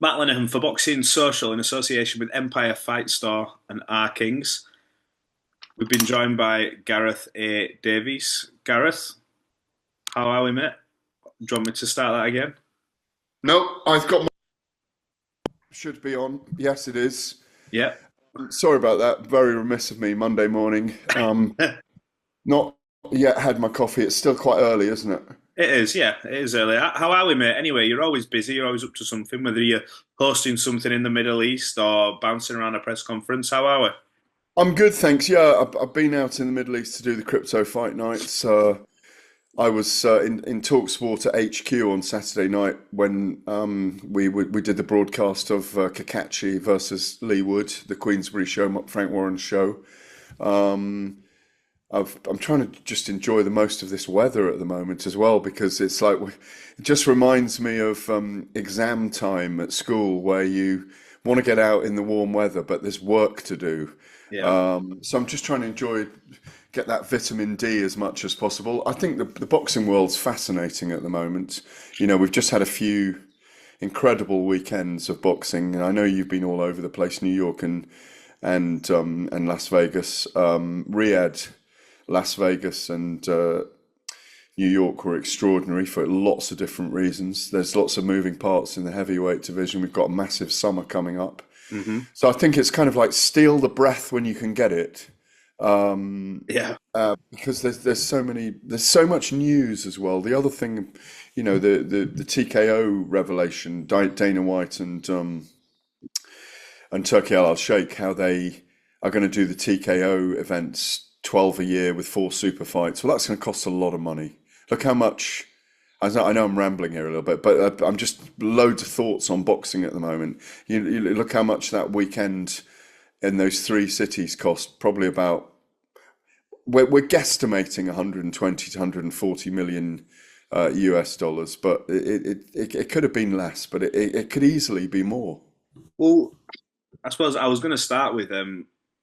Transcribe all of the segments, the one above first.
Matt Lenihan for Boxing Social in association with Empire Fight Store and R Kings. We've been joined by Gareth A. Davies. Gareth, how are we, mate? Do you want me to start that again? Nope, I've got my should be on. Yes, it is. Yeah. Sorry about that. Very remiss of me. Monday morning. Not yet had my coffee. It's still quite early, isn't it? It is, yeah, it is early. How are we, mate? Anyway, you're always busy, you're always up to something, whether you're hosting something in the Middle East or bouncing around a press conference. How are we? I'm good, thanks. Yeah, I've been out in the Middle East to do the crypto fight nights. I was in Talksport at HQ on Saturday night when we did the broadcast of Cacace versus Leigh Wood, the Queensbury show, Frank Warren's show. Um, I'm trying to just enjoy the most of this weather at the moment as well because it's like it just reminds me of exam time at school where you want to get out in the warm weather, but there's work to do. Yeah. So I'm just trying to get that vitamin D as much as possible. I think the boxing world's fascinating at the moment. You know, we've just had a few incredible weekends of boxing, and I know you've been all over the place, New York and Las Vegas, Riyadh, Las Vegas, and New York were extraordinary for lots of different reasons. There's lots of moving parts in the heavyweight division. We've got a massive summer coming up. Hmm. So I think it's kind of like steal the breath when you can get it, Yeah. because there's so much news as well. The other thing, you know, the TKO revelation, Dana White and Turkey Al Sheikh, how they are going to do the TKO events 12 a year with four super fights. Well, that's going to cost a lot of money. Look how much. I know I'm rambling here a little bit, but I'm just loads of thoughts on boxing at the moment. You look how much that weekend in those three cities cost. Probably about we're guesstimating 120 to 140 million US dollars, but it could have been less, but it could easily be more. Well, I suppose I was going to start with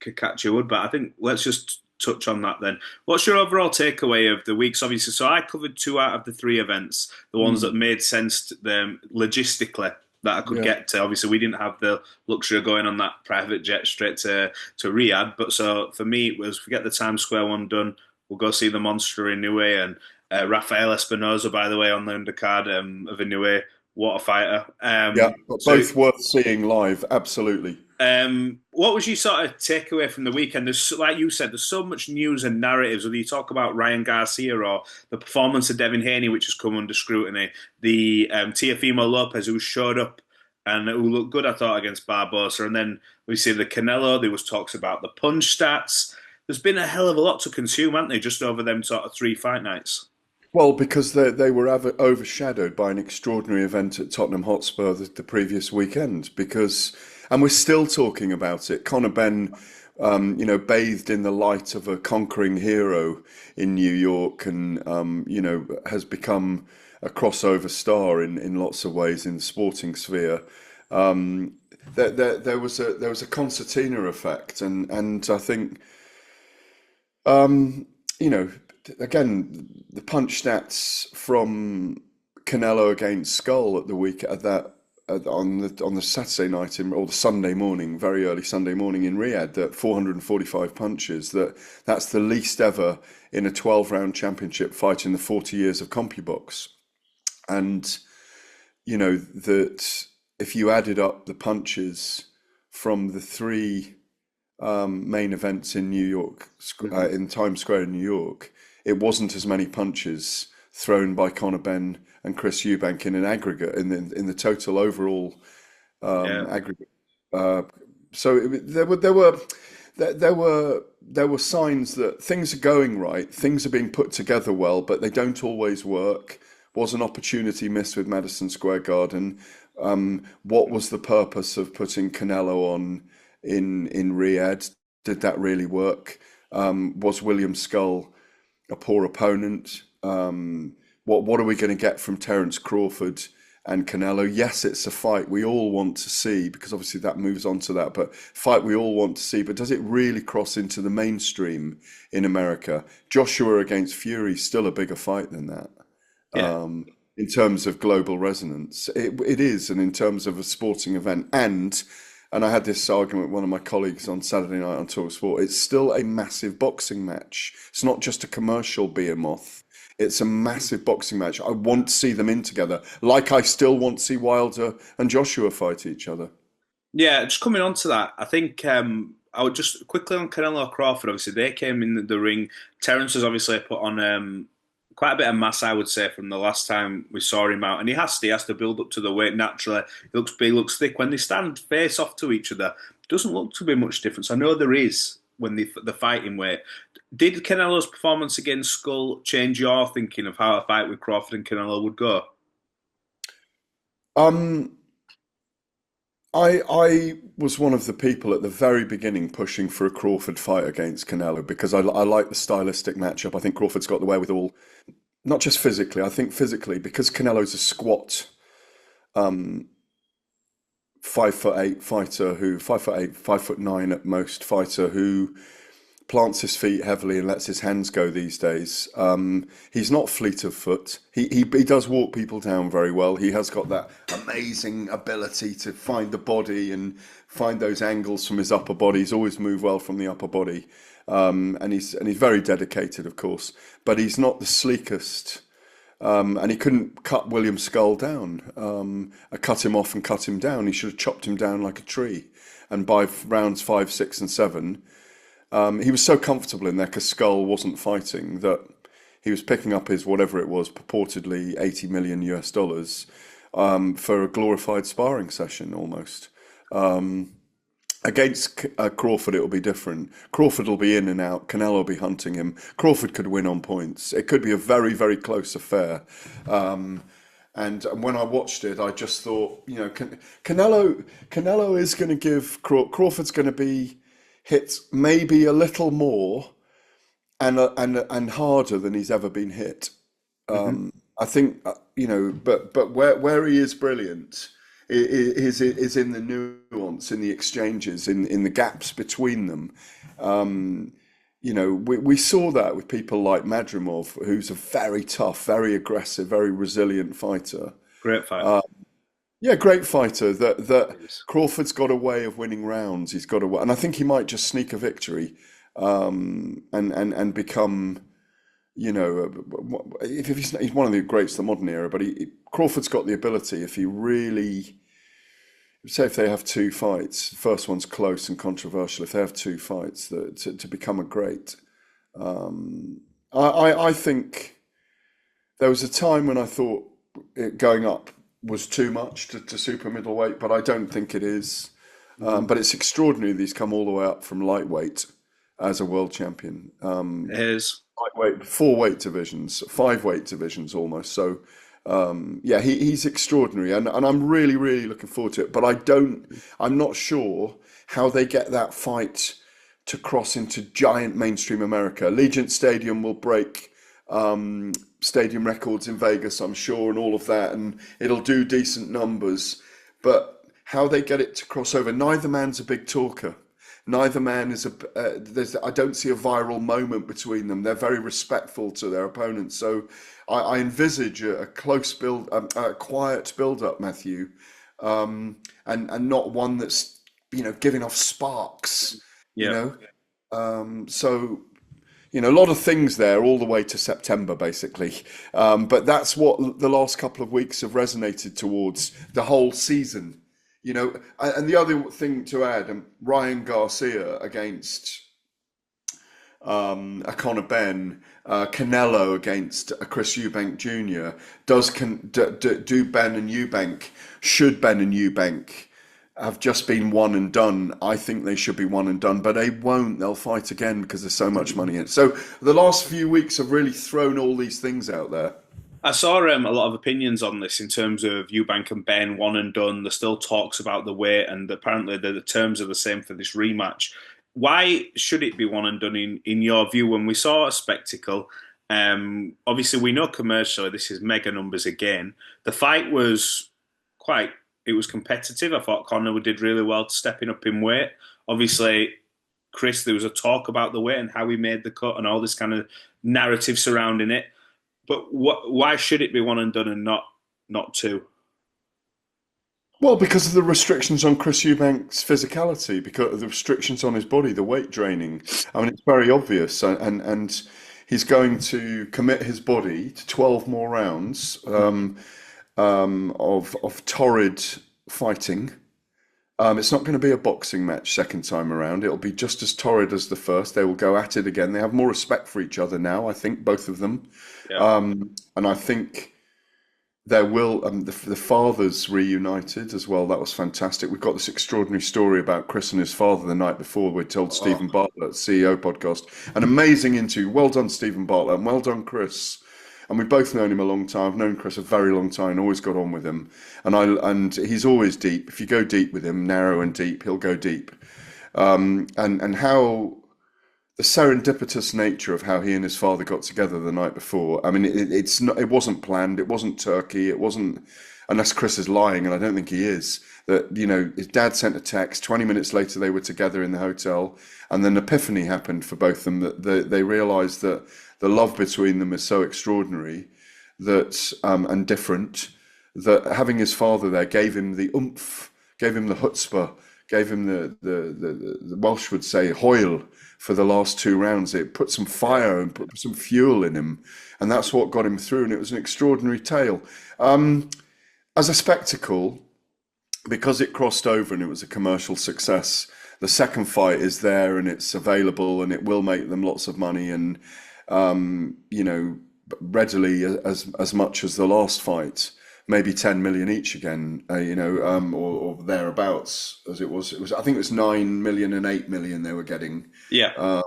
Kakachi Wood, but I think let's just touch on that then. What's your overall takeaway of the weeks? Obviously, so I covered two out of the three events, the ones that Mm, made sense to them logistically that I could yeah. get to. Obviously, we didn't have the luxury of going on that private jet straight to Riyadh, but so for me, it was forget the Times Square one done. We'll go see the Monster in Inoue and Rafael Espinoza, by the way, on the undercard of Inoue. What a fighter! Yeah, but So both worth seeing live, absolutely. what was your sort of takeaway from the weekend? There's, like you said, there's so much news and narratives. Whether you talk about Ryan Garcia or the performance of Devin Haney, which has come under scrutiny, the Teofimo Lopez who showed up and who looked good, I thought, against Barbosa, and then we see the Canelo. There was talks about the punch stats. There's been a hell of a lot to consume, haven't they? Just over them sort of three fight nights. Well, because they were overshadowed by an extraordinary event at Tottenham Hotspur the previous weekend. And we're still talking about it. Conor Benn, bathed in the light of a conquering hero in New York, and has become a crossover star in lots of ways in the sporting sphere. Um, there was a concertina effect, and I think. You know, again, the punch stats from Canelo against Skull at the week at that on the Saturday night or the Sunday morning, very early Sunday morning in Riyadh, that 445 punches. That's the least ever in a 12-round championship fight in the 40 years of CompuBox. And you know that if you added up the punches from the three main events in New York, Hmm. in Times Square in New York, it wasn't as many punches thrown by Conor Benn and Chris Eubank in an aggregate in the total overall Yeah. aggregate. Uh, so there were signs that things are going right, things are being put together well, but they don't always work. Was an opportunity missed with Madison Square Garden? What was the purpose of putting Canelo on in Riyadh? Did that really work? Was William Skull a poor opponent? What are we going to get from Terence Crawford and Canelo? Yes, it's a fight we all want to see because obviously that moves on to that, but fight we all want to see. But does it really cross into the mainstream in America? Joshua against Fury still a bigger fight than that. Yeah. Um, in terms of global resonance. It is, and in terms of a sporting event. And I had this argument with one of my colleagues on Saturday night on Talksport. It's still a massive boxing match. It's not just a commercial behemoth. It's a massive boxing match. I want to see them in together, like I still want to see Wilder and Joshua fight each other. Yeah, just coming on to that, I think I would just quickly on Canelo Crawford. Obviously, they came in the ring. Terence has obviously put on quite a bit of mass, I would say, from the last time we saw him out, and he has to build up to the weight naturally. He looks big, looks thick. When they stand face off to each other, it doesn't look to be much difference. I know there is when the fighting weight. Did Canelo's performance against Skull change your thinking of how a fight with Crawford and Canelo would go? Um, I was one of the people at the very beginning pushing for a Crawford fight against Canelo because I like the stylistic matchup. I think Crawford's got the wherewithal, not just physically. I think physically because Canelo's a squat, 5'8" fighter who 5'8", 5'9" at most fighter who plants his feet heavily and lets his hands go these days. He's not fleet of foot. He does walk people down very well. He has got that amazing ability to find the body and find those angles from his upper body. He's always moved well from the upper body, and he's very dedicated, of course. But he's not the sleekest. And he couldn't cut William Skull down. I cut him off and cut him down. He should have chopped him down like a tree. And by rounds 5, 6, and 7. He was so comfortable in there because Skull wasn't fighting that he was picking up his whatever it was, purportedly 80 million US dollars, for a glorified sparring session almost. Against Crawford, it'll be different. Crawford will be in and out. Canelo will be hunting him. Crawford could win on points. It could be a very, very close affair. And when I watched it, I just thought, Canelo is going to give Crawford's going to be hit maybe a little more and harder than he's ever been hit. Hmm. I think but where he is brilliant is in the nuance, in the exchanges, in the gaps between them. We saw that with people like Madrimov, who's a very tough, very aggressive, very resilient fighter. Great fighter. Yeah, great fighter. That Yes. Crawford's got a way of winning rounds. He's got a way, and I think he might just sneak a victory, and become, if he's one of the greats of the modern era. But Crawford's got the ability if he really, say, if they have two fights, the first one's close and controversial. If they have two fights, to become a great. I think there was a time when I thought going up was too much to super middleweight, but I don't think it is. Hmm. But it's extraordinary that he's come all the way up from lightweight as a world champion. It is. Lightweight, 4 weight divisions, 5 weight divisions almost. So yeah, he's extraordinary, and I'm really, really looking forward to it. But I'm not sure how they get that fight to cross into giant mainstream America. Allegiant Stadium will break stadium records in Vegas, I'm sure, and all of that, and it'll do decent numbers. But how they get it to cross over, neither man's a big talker. Neither man is I don't see a viral moment between them. They're very respectful to their opponents. So I envisage a close build, a quiet build up, Matthew, and not one that's, giving off sparks, you Yeah. know. So a lot of things there all the way to September, basically. But that's what the last couple of weeks have resonated towards the whole season. And the other thing to add, Ryan Garcia against a Conor Benn, Canelo against a Chris Eubank Jr. Do Ben and Eubank, should Ben and Eubank have just been one and done? I think they should be one and done, but they won't. They'll fight again because there's so much money in it. So the last few weeks have really thrown all these things out there. I saw a lot of opinions on this in terms of Eubank and Ben one and done. There's still talks about the weight, and apparently the terms are the same for this rematch. Why should it be one and done in your view? When we saw a spectacle, obviously we know commercially this is mega numbers again. The fight was it was competitive. I thought Conor did really well stepping up in weight. Obviously, Chris, there was a talk about the weight and how he made the cut and all this kind of narrative surrounding it. But why should it be one and done and not not two? Well, because of the restrictions on Chris Eubank's physicality, because of the restrictions on his body, the weight draining. I mean, it's very obvious, and he's going to commit his body to 12 more rounds of torrid fighting. It's not going to be a boxing match second time around. It'll be just as torrid as the first. They will go at it again. They have more respect for each other now, I think, both of them. Yeah. And I think there will the fathers reunited as well. That was fantastic. We've got this extraordinary story about Chris and his father the night before. We told Stephen Bartlett, CEO podcast, an amazing interview. Well done, Stephen Bartlett, and well done, Chris. And we've both known him a long time. I've known Chris a very long time. Always got on with him, and he's always deep. If you go deep with him, narrow and deep, he'll go deep. And how the serendipitous nature of how he and his father got together the night before. I mean, it wasn't planned. It wasn't Turkey. It wasn't, unless Chris is lying, and I don't think he is. That his dad sent a text. 20 minutes later, they were together in the hotel, and then epiphany happened for both of them. That they realised that the love between them is so extraordinary that and different that having his father there gave him the oomph, gave him the chutzpah, gave him the Welsh would say hoil for the last two rounds. It put some fire and put some fuel in him, and that's what got him through. And it was an extraordinary tale. As a spectacle, because it crossed over and it was a commercial success, the second fight is there and it's available and it will make them lots of money and readily as much as the last fight. Maybe 10 million each again, or thereabouts, as it was. I think it was 9 million and 8 million they were getting. Yeah.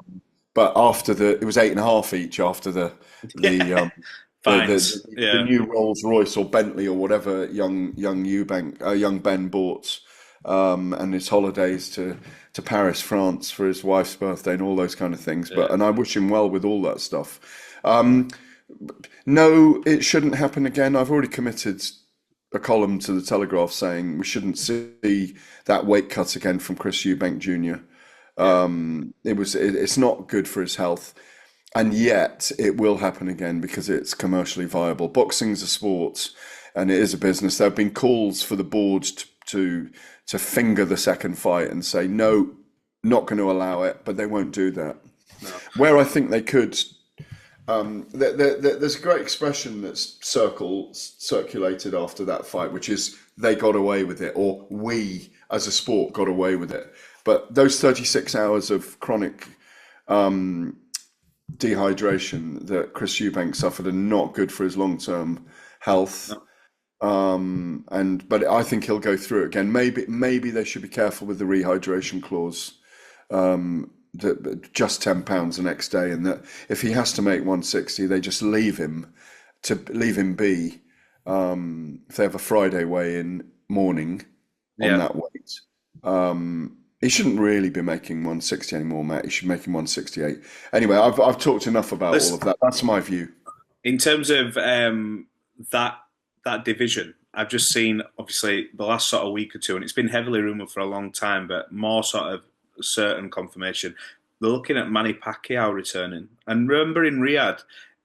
But after it was 8.5 each after the new Rolls Royce or Bentley or whatever young Ben bought, and his holidays to Paris, France for his wife's birthday and all those kind of things. And I wish him well with all that stuff. No, it shouldn't happen again. I've already committed a column to the Telegraph saying we shouldn't see that weight cut again from Chris Eubank Jr. It's not good for his health, and yet it will happen again because it's commercially viable. Boxing's a sport, and it is a business. There have been calls for the board to finger the second fight and say no, not going to allow it, but they won't do that. No. Where I think they could. There's a great expression that's circulated after that fight, which is they got away with it, or we as a sport got away with it. But those 36 hours of chronic dehydration that Chris Eubank suffered are not good for his long-term health. No. But I think he'll go through it again. Maybe they should be careful with the rehydration clause. Just £10 the next day, and that if he has to make 160, they just leave him be. If they have a Friday weigh-in morning on that weight, he shouldn't really be making 160 anymore, Matt. He should be making 168. Anyway, I've talked enough about all of that. That's my view. In terms of that division, I've just seen obviously the last sort of week or two, and it's been heavily rumoured for a long time, but more sort of certain confirmation. They're looking at Manny Pacquiao returning. And remember in Riyadh,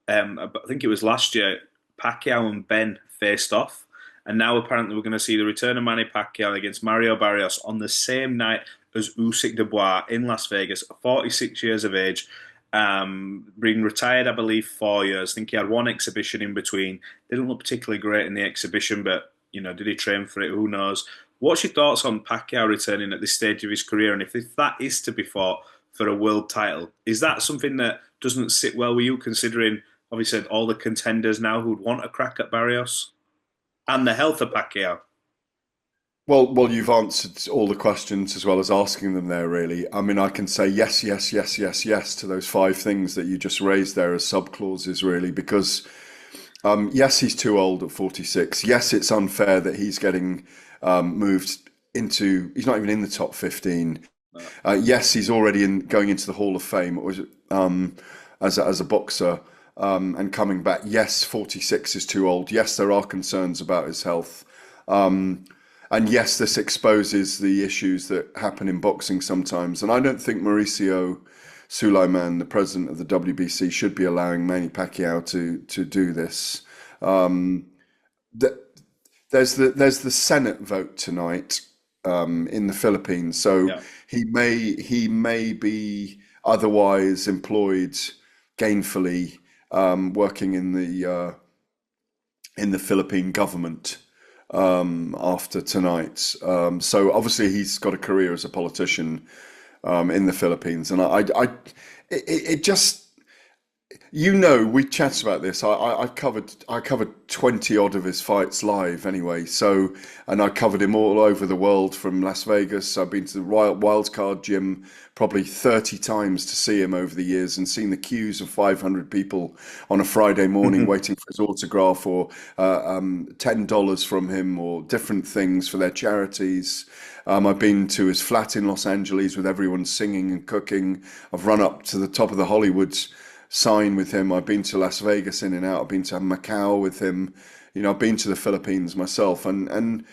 I think it was last year, Pacquiao and Ben faced off. And now apparently we're going to see the return of Manny Pacquiao against Mario Barrios on the same night as Usyk Dubois in Las Vegas, 46 years of age, being retired, I believe, 4 years. I think he had one exhibition in between. Didn't look particularly great in the exhibition, but, did he train for it? Who knows? What's your thoughts on Pacquiao returning at this stage of his career? And if that is to be fought for a world title, is that something that doesn't sit well with you, considering, obviously, all the contenders now who'd want a crack at Barrios and the health of Pacquiao? Well, you've answered all the questions as well as asking them there, really. I mean, I can say yes, yes, yes, yes, yes to those 5 things that you just raised there as sub-clauses, really, because, yes, he's too old at 46. Yes, it's unfair that he's getting moved into, he's not even in the top 15. Yes, he's already going into the Hall of Fame as a boxer and coming back. Yes, 46 is too old. Yes, there are concerns about his health. And yes, this exposes the issues that happen in boxing sometimes. And I don't think Mauricio Sulaiman, the president of the WBC, should be allowing Manny Pacquiao to do this. there's the Senate vote tonight in the Philippines, so Yeah. he may be otherwise employed gainfully working in the Philippine government after tonight. So obviously he's got a career as a politician in the Philippines, and it just we chatted about this. I covered 20 odd of his fights live anyway. So, and I covered him all over the world from Las Vegas. I've been to the Wildcard gym probably 30 times to see him over the years, and seen the queues of 500 people on a Friday morning waiting for his autograph, or $10 from him, or different things for their charities. I've been to his flat in Los Angeles with everyone singing and cooking. I've run up to the top of the Hollywood sign with him. I've been to Las Vegas in and out. I've been to Macau with him. I've been to the Philippines myself, and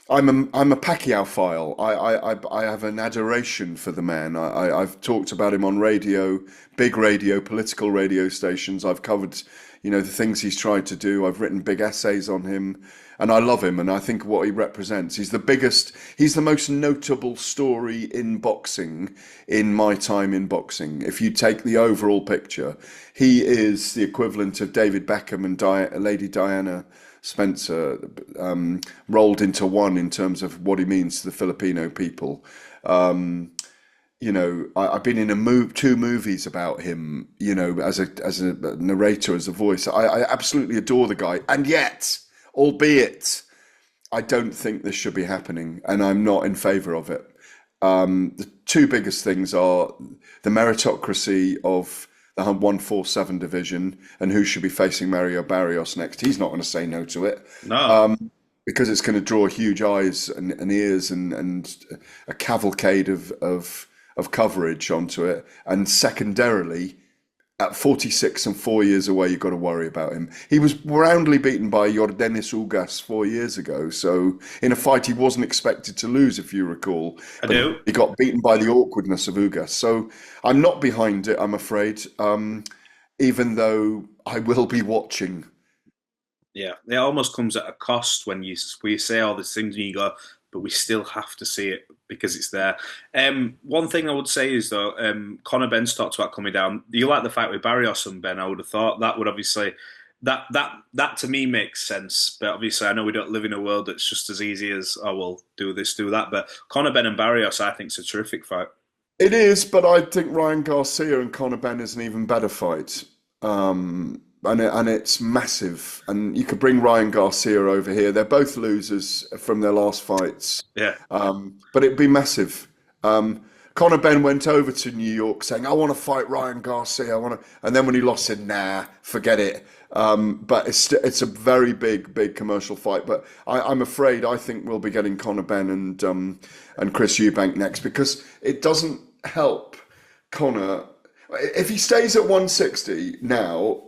I'm a Pacquiao file. I have an adoration for the man. I've talked about him on radio, big radio, political radio stations. I've covered, the things he's tried to do. I've written big essays on him, and I love him. And I think what he represents, he's the most notable story in boxing in my time in boxing. If you take the overall picture, he is the equivalent of David Beckham and Lady Diana Spencer rolled into one in terms of what he means to the Filipino people. I've been in two movies about him, as a narrator, as a voice. I absolutely adore the guy, and yet, albeit, I don't think this should be happening, and I'm not in favour of it. The two biggest things are the meritocracy of the 147 division, and who should be facing Mario Barrios next. He's not going to say no to it. No. Because it's going to draw huge eyes and ears and a cavalcade of coverage onto it. And secondarily, at 46 and 4 years away, you've got to worry about him. He was roundly beaten by Yordenis Ugas 4 years ago. So in a fight he wasn't expected to lose, if you recall. I But do. he got beaten by the awkwardness of Ugas. So I'm not behind it, I'm afraid, even though I will be watching. Yeah, it almost comes at a cost when you say all these things and you go, but we still have to see it because it's there. One thing I would say is though, Conor Benn's talked about coming down. You like the fight with Barrios and Ben? I would have thought that would obviously that to me makes sense. But obviously, I know we don't live in a world that's just as easy as well, do this, do that. But Conor Benn and Barrios, I think, is a terrific fight. It is, but I think Ryan Garcia and Conor Benn is an even better fight. And it's massive. And you could bring Ryan Garcia over here. They're both losers from their last fights. Yeah. But it'd be massive. Conor Benn went over to New York saying, "I want to fight Ryan Garcia. I want to," and then when he lost, said, "Nah, forget it." But it's a very big commercial fight. But I'm afraid I think we'll be getting Conor Benn and Chris Eubank next, because it doesn't help Conor if he stays at 160 now.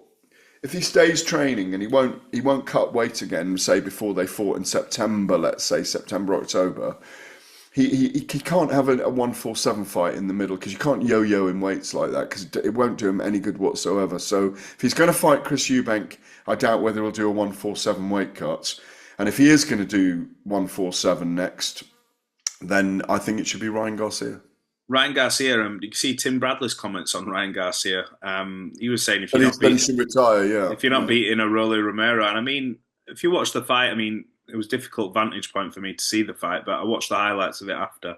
If he stays training and he won't cut weight again, say before they fought in September, let's say September, October, he can't have a 147 fight in the middle, because you can't yo-yo in weights like that, because it won't do him any good whatsoever. So if he's going to fight Chris Eubank, I doubt whether he'll do a 147 weight cut. And if he is going to do 147 next, then I think it should be Ryan Garcia. Ryan Garcia, you can see Tim Bradley's comments on Ryan Garcia. He was saying And he should retire, yeah. if you're not beating a Rolly Romero, and I mean, if you watch the fight, I mean, it was a difficult vantage point for me to see the fight, but I watched the highlights of it after.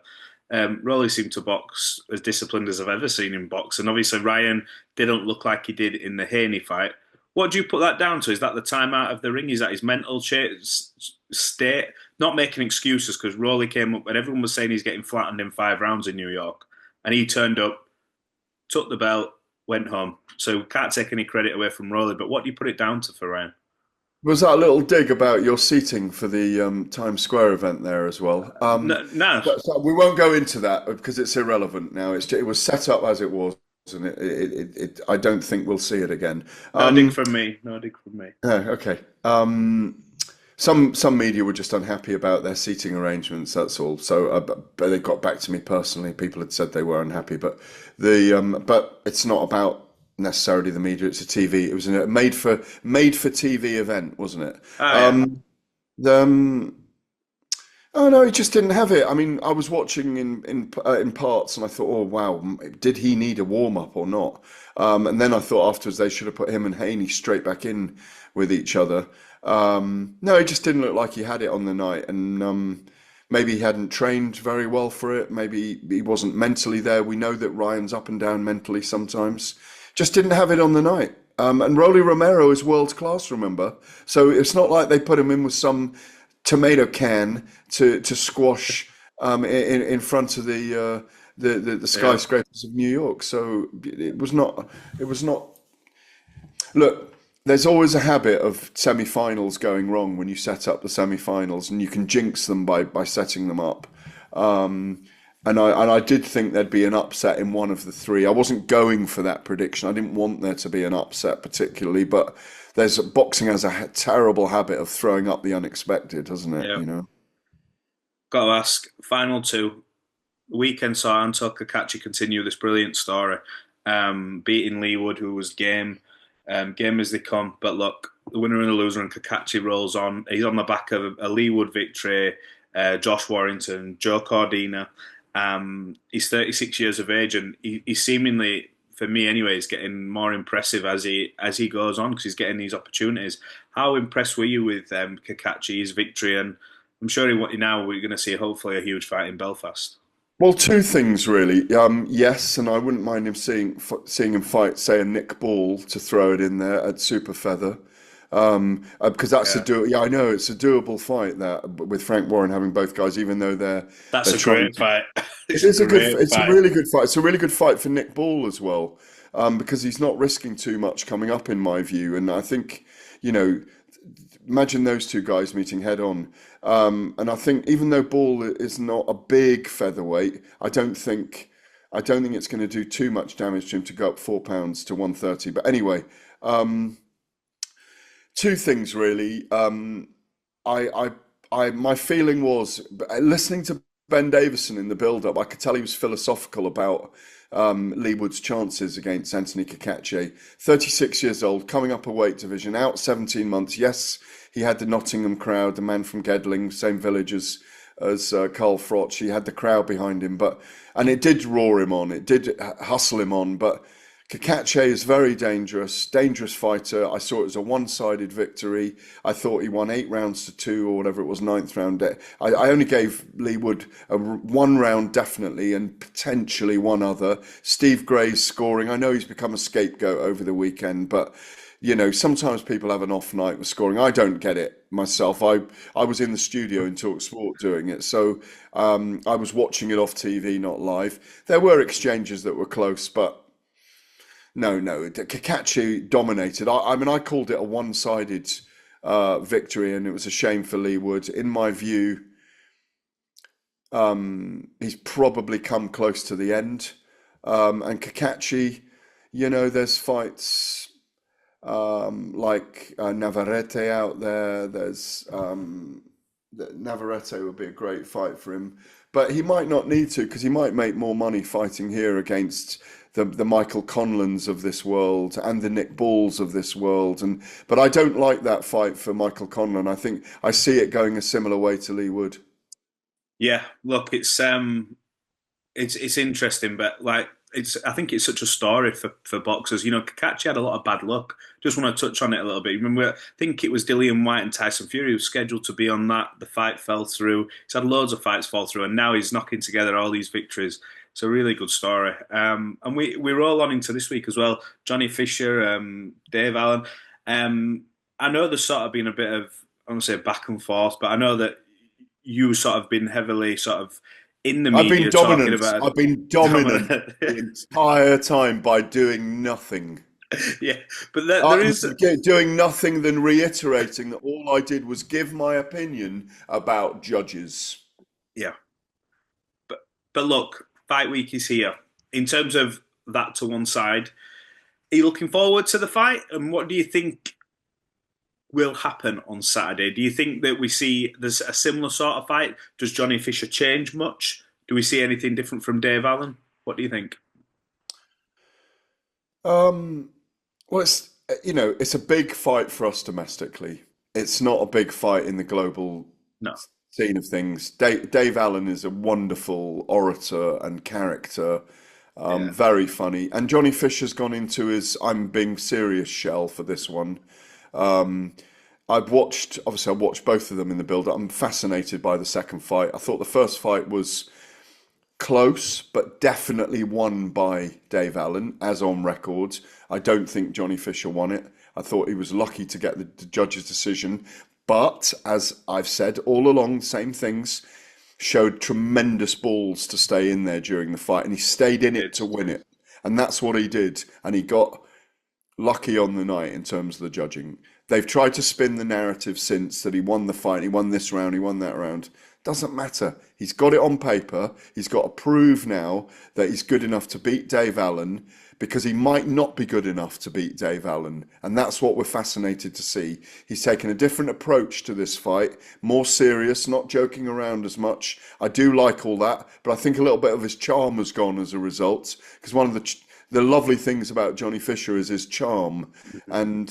Rolly seemed to box as disciplined as I've ever seen him box, and obviously Ryan didn't look like he did in the Haney fight. What do you put that down to? Is that the time out of the ring? Is that his mental state? Not making excuses, because Rolly came up and everyone was saying he's getting flattened in 5 rounds in New York, and he turned up, took the belt, went home. So can't take any credit away from Rolly. But what do you put it down to for Ryan? Was that a little dig about your seating for the Times Square event there as well? No. But we won't go into that because it's irrelevant now. It was set up as it was, and I don't think we'll see it again. No dig from me. No dig from me. Okay. Some media were just unhappy about their seating arrangements. That's all. So, but they got back to me personally. People had said they were unhappy, but but it's not about necessarily the media. It's a TV. It was a made for TV event, wasn't it? Yeah. The, oh no, he just didn't have it. I mean, I was watching in parts, and I thought, oh wow, did he need a warm up or not? And then I thought afterwards they should have put him and Haney straight back in with each other. No, it just didn't look like he had it on the night, and maybe he hadn't trained very well for it. Maybe he wasn't mentally there. We know that Ryan's up and down mentally sometimes. Just didn't have it on the night. And Rolly Romero is world class, remember? So it's not like they put him in with some tomato can to squash in front of the Yeah. skyscrapers of New York. So it was not. It was not. Look, there's always a habit of semi-finals going wrong when you set up the semi-finals, and you can jinx them by setting them up. Um, and I did think there'd be an upset in one of the three. I wasn't going for that prediction. I didn't want there to be an upset particularly, but there's boxing has a terrible habit of throwing up the unexpected, doesn't it? Yeah. You know. Got to ask, final two. The weekend saw Anto Cacace continue this brilliant story, beating Leigh Wood, who was game, game as they come. But look, the winner and the loser, and Cacace rolls on. He's on the back of a Leigh Wood victory, Josh Warrington, Joe Cordina. He's 36 years of age, and he's seemingly, for me anyway, is getting more impressive as he goes on because he's getting these opportunities. How impressed were you with Cacace's victory? And I'm sure now we're going to see hopefully a huge fight in Belfast. Well, two things really. Yes, and I wouldn't mind him seeing him fight, say, a Nick Ball to throw it in there at super feather, because that's a Yeah, do. Yeah, I know it's a doable fight that with Frank Warren having both guys, even though that's they're a trying great to. fight. It It's a is a good. great It's a fight. really good fight. It's a really good fight for Nick Ball as well, because he's not risking too much coming up, in my view. And I think, you know, imagine those two guys meeting head on. And I think even though Ball is not a big featherweight, I don't think it's going to do too much damage to him to go up 4 pounds to 130. But anyway, um, two things really. I, I, my feeling was listening to Ben Davison in the build-up. I could tell he was philosophical about Leewood's chances against Anthony Cacace. 36 years old, coming up a weight division, out 17 months. Yes, he had the Nottingham crowd, the man from Gedling, same village as Carl Froch. He had the crowd behind him, and it did roar him on. It did hustle him on, but. Cacace is very dangerous fighter. I saw it as a one-sided victory. I thought he won 8 rounds to 2 or whatever it was, ninth round. I only gave Leewood one round definitely and potentially one other. Steve Gray's scoring. I know he's become a scapegoat over the weekend, but sometimes people have an off night with scoring. I don't get it myself. I was in the studio in Talk Sport doing it, so I was watching it off TV, not live. There were exchanges that were close, but. No. Cacace dominated. I mean, I called it a one-sided victory, and it was a shame for Leewood. In my view, he's probably come close to the end. And Cacace, there's fights like Navarrete out there. Navarrete would be a great fight for him, but he might not need to because he might make more money fighting here against the Michael Conlons of this world and the Nick Balls of this world. But I don't like that fight for Michael Conlon. I think I see it going a similar way to Leigh Wood. Yeah, look, it's interesting, but like I think it's such a story for boxers. Kakachi had a lot of bad luck. Just want to touch on it a little bit. Remember, I think it was Dillian White and Tyson Fury who was scheduled to be on that. The fight fell through. He's had loads of fights fall through, and now he's knocking together all these victories. It's a really good story. And we roll on into this week as well. Johnny Fisher, Dave Allen. I know there's sort of been a bit of I don't want to say back and forth, but I know that you sort of been heavily sort of in the I've been media talking dominant. about I've been dominant dominant. the entire time by doing nothing. Yeah, but there is Doing nothing than reiterating that all I did was give my opinion about judges. yeah, but look, fight week is here. In terms of that to one side, are you looking forward to the fight? And what do you think will happen on Saturday? Do you think that we see there's a similar sort of fight? Does Johnny Fisher change much? Do we see anything different from Dave Allen? What do you think? Um, well, it's a big fight for us domestically. it's not a big fight in the global No. scene of things. Dave Allen is a wonderful orator and character, Yeah. very funny. And Johnny Fisher's gone into his I'm being serious shell for this one. Obviously, I watched both of them in the build. I'm fascinated by the second fight. I thought the first fight was close, but definitely won by Dave Allen, as on record. I don't think Johnny Fisher won it. I thought he was lucky to get the judge's decision. But as I've said all along, same things, showed tremendous balls to stay in there during the fight, and he stayed in it to win it. And that's what he did. And he got lucky on the night in terms of the judging. They've tried to spin the narrative since that he won the fight, he won this round, he won that round. Doesn't matter. He's got it on paper. He's got to prove now that he's good enough to beat Dave Allen, because he might not be good enough to beat Dave Allen. And that's what we're fascinated to see. He's taken a different approach to this fight, more serious, not joking around as much. I do like all that, but I think a little bit of his charm has gone as a result, because one of the lovely things about Johnny Fisher is his charm. And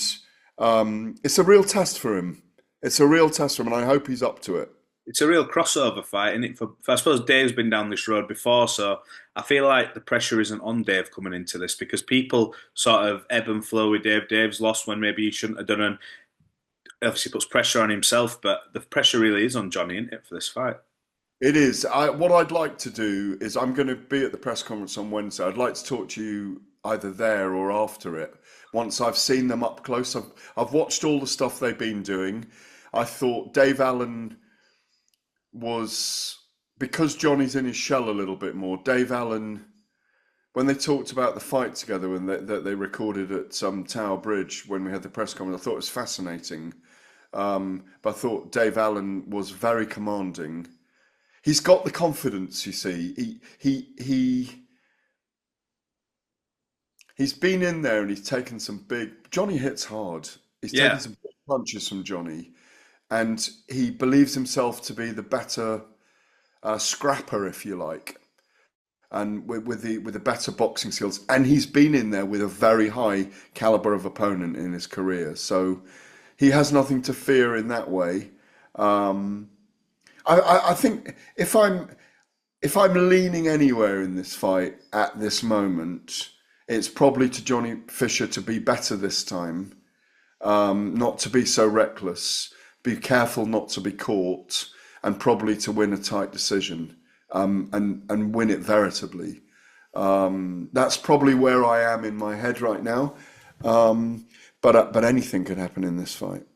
it's a real test for him. It's a real test for him, and I hope he's up to it. It's a real crossover fight, isn't it? For I suppose Dave's been down this road before, so I feel like the pressure isn't on Dave coming into this, because people sort of ebb and flow with Dave. Dave's lost when maybe he shouldn't have done, and obviously puts pressure on himself, but the pressure really is on Johnny, isn't it, for this fight? It is. What I'd like to do is I'm going to be at the press conference on Wednesday. I'd like to talk to you either there or after it. Once I've seen them up close, I've watched all the stuff they've been doing. I thought Dave Allen was, because Johnny's in his shell a little bit more. Dave Allen, when they talked about the fight together, when they recorded at Tower Bridge when we had the press conference, I thought it was fascinating. But I thought Dave Allen was very commanding. He's got the confidence, you see. He's been in there and he's taken some big. Johnny hits hard. He's taken Yeah. some big punches from Johnny, and he believes himself to be the better scrapper, if you like, and with the better boxing skills. And he's been in there with a very high caliber of opponent in his career, so he has nothing to fear in that way. I think if I'm leaning anywhere in this fight at this moment, it's probably to Johnny Fisher to be better this time, not to be so reckless, be careful not to be caught, and probably to win a tight decision, and win it veritably. That's probably where I am in my head right now. But anything could happen in this fight.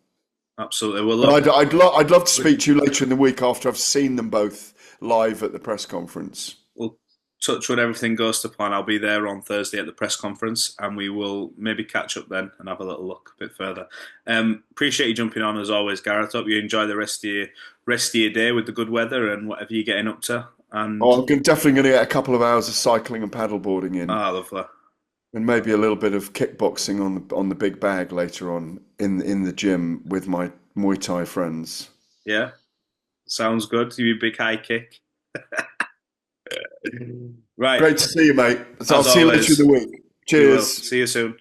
Absolutely. Well, But look, I'd love to speak to you later in the week after I've seen them both live at the press conference. we'll touch wood, everything goes to plan. I'll be there on Thursday at the press conference, and we will maybe catch up then and have a little look a bit further. Appreciate you jumping on as always, Gareth. Hope you enjoy the rest of your day with the good weather and whatever you're getting up to. And Oh, definitely going to get a couple of hours of cycling and paddleboarding in, lovely. and maybe a little bit of kickboxing on the big bag later on in the gym with my Muay Thai friends. Yeah, sounds good. You big high kick. Right. Great to see you, mate. So I'll As see you later always, in the week. we will. Cheers. See you soon.